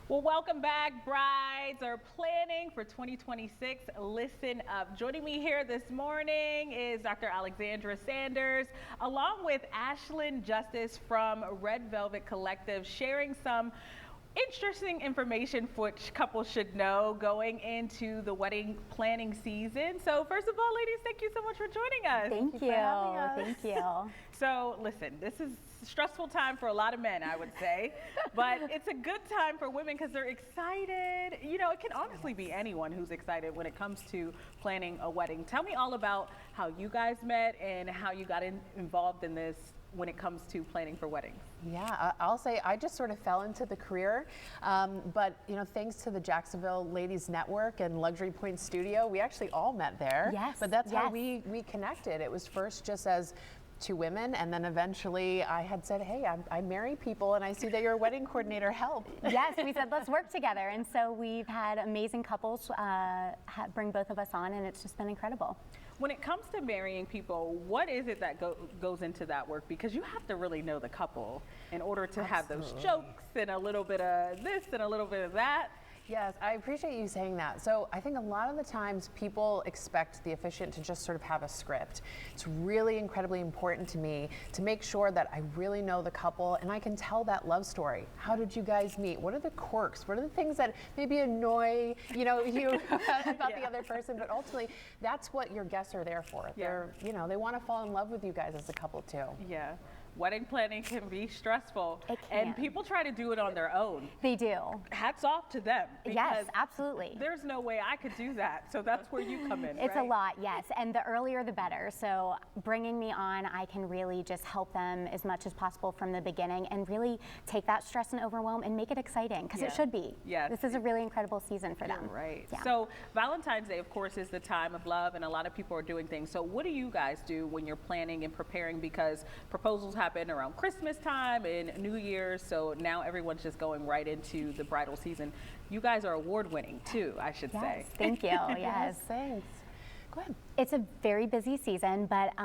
Well, welcome back. Brides are planning for 2026. Listen up. Joining me here this morning is Dr. Alexandra Sanders, along with Ashlyn Justice from Red Velvet Collective, sharing some interesting information which couples should know going into the wedding planning season. So first of all, ladies, thank you so much for joining us. Thank you. Thank you. So listen, this is a stressful time for a lot of men, I would say, but it's a good time for women because they're excited. You know, it can honestly be anyone who's excited when it comes to planning a wedding. Tell me all about how you guys met and how you got involved in this when it comes to planning for weddings. Yeah, I'll say I just sort of fell into the career, but you know, thanks to the Jacksonville Ladies Network and Luxury Point Studio, we actually all met there. Yes. But that's how we connected. It was first just as two women, and then eventually I had said, hey, I marry people and I see that you're a wedding coordinator, help. Yes, we said let's work together, and so we've had amazing couples bring both of us on, and it's just been incredible. When it comes to marrying people, what is it that goes into that work? Because you have to really know the couple in order to have those jokes and a little bit of this and a little bit of that. Yes, I appreciate you saying that. So I think a lot of the times people expect the officiant to just sort of have a script. It's really incredibly important to me to make sure that I really know the couple and I can tell that love story. How did you guys meet? What are the quirks? What are the things that maybe annoy you about the other person? But ultimately, that's what your guests are there for. They're, they want to fall in love with you guys as a couple too. Yeah. Wedding planning can be stressful. It can. And people try to do it on their own. They do. Hats off to them. Yes, absolutely. There's no way I could do that. So that's where you come in, It's right? a lot, yes. And the earlier the better. So bringing me on, I can really just help them as much as possible from the beginning and really take that stress and overwhelm and make it exciting, because it should be. Yes. This is a really incredible season for them. Right. Yeah. So Valentine's Day, of course, is the time of love, and a lot of people are doing things. So what do you guys do when you're planning and preparing? Because proposals happen around Christmas time and New Year's, so now everyone's just going right into the bridal season. You guys are award winning too, I should say. Thank you. Yes. Thanks. Go ahead. It's a very busy season, but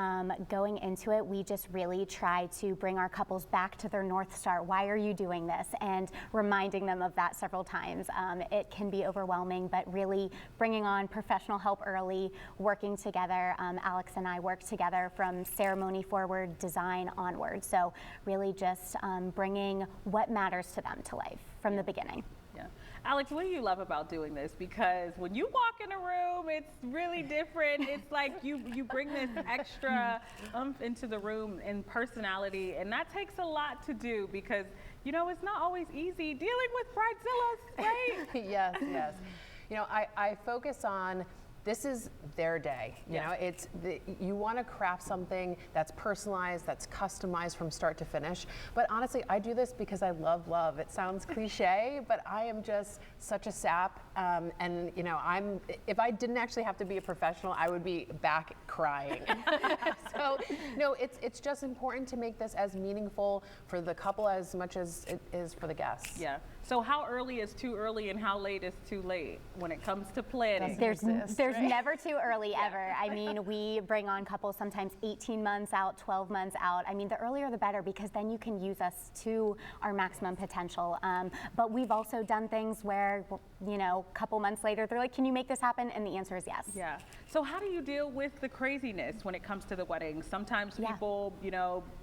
going into it, we just really try to bring our couples back to their North Star. Why are you doing this? And reminding them of that several times. It can be overwhelming, but really bringing on professional help early, working together. Alex and I work together from ceremony forward, design onward. So really just bringing what matters to them to life from the beginning. Yeah. Alex, what do you love about doing this? Because when you walk in a room, it's really different. It's like you bring this extra into the room and personality, and that takes a lot to do because, it's not always easy dealing with bridezillas, right? Yes. I focus on this is their day. You want to craft something that's personalized, that's customized from start to finish. But honestly, I do this because I love love. It sounds cliche, but I am just such a sap. If I didn't actually have to be a professional, I would be back crying. So no, it's just important to make this as meaningful for the couple as much as it is for the guests. Yeah. So how early is too early and how late is too late when it comes to planning? There's never too early ever. I mean, we bring on couples sometimes 18 months out, 12 months out. I mean, the earlier the better, because then you can use us to our maximum potential. But we've also done things where, a couple months later, they're like, can you make this happen? And the answer is yes. Yeah. So how do you deal with the craziness when it comes to the wedding? Sometimes people,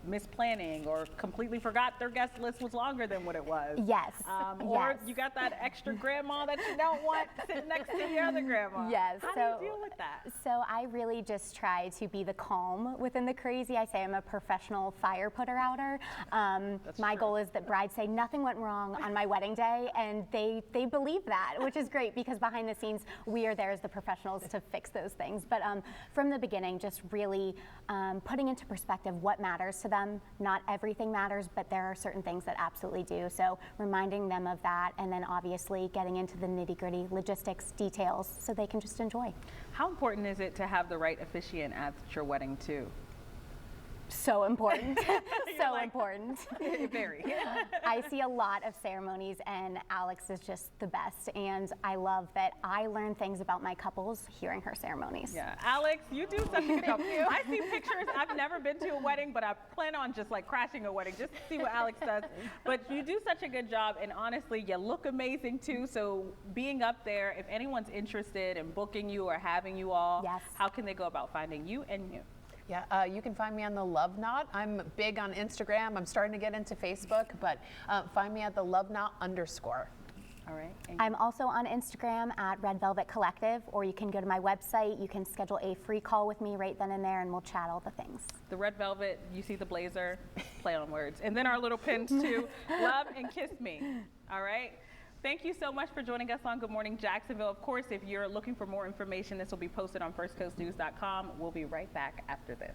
miss planning or completely forgot their guest list was longer than what it was. Yes. Or you got that extra grandma that you don't want sitting next to the other grandma. Yes. How do you deal with that? So I really just try to be the calm within the crazy. I say I'm a professional fire putter outer. My goal is that brides say nothing went wrong on my wedding day, and they believe that, which is great because behind the scenes we are there as the professionals to fix those things. But from the beginning, just really putting into perspective what matters to them. Not everything matters, but there are certain things that absolutely do. So reminding them of that, and then obviously getting into the nitty-gritty logistics details so they can just enjoy. How important is it to have the right officiant at your wedding too? So important. So important. Very. I see a lot of ceremonies, and Alex is just the best. And I love that I learn things about my couples hearing her ceremonies. Yeah, Alex, you do such a good job. I see pictures. I've never been to a wedding, but I plan on just like crashing a wedding just to see what Alex does. But you do such a good job, and honestly, you look amazing too. So being up there, if anyone's interested in booking you or having you all, Yes. how can they go about finding you and you? Yeah, you can find me on the Love Knot. I'm big on Instagram. I'm starting to get into Facebook, but find me at the Love Knot _. All right. And I'm also on Instagram at Red Velvet Collective, or you can go to my website. You can schedule a free call with me right then and there, and we'll chat all the things. the red velvet, you see the blazer, play on words. And then our little pins too, love and kiss me. All right. Thank you so much for joining us on Good Morning Jacksonville. Of course, if you're looking for more information, this will be posted on firstcoastnews.com. We'll be right back after this.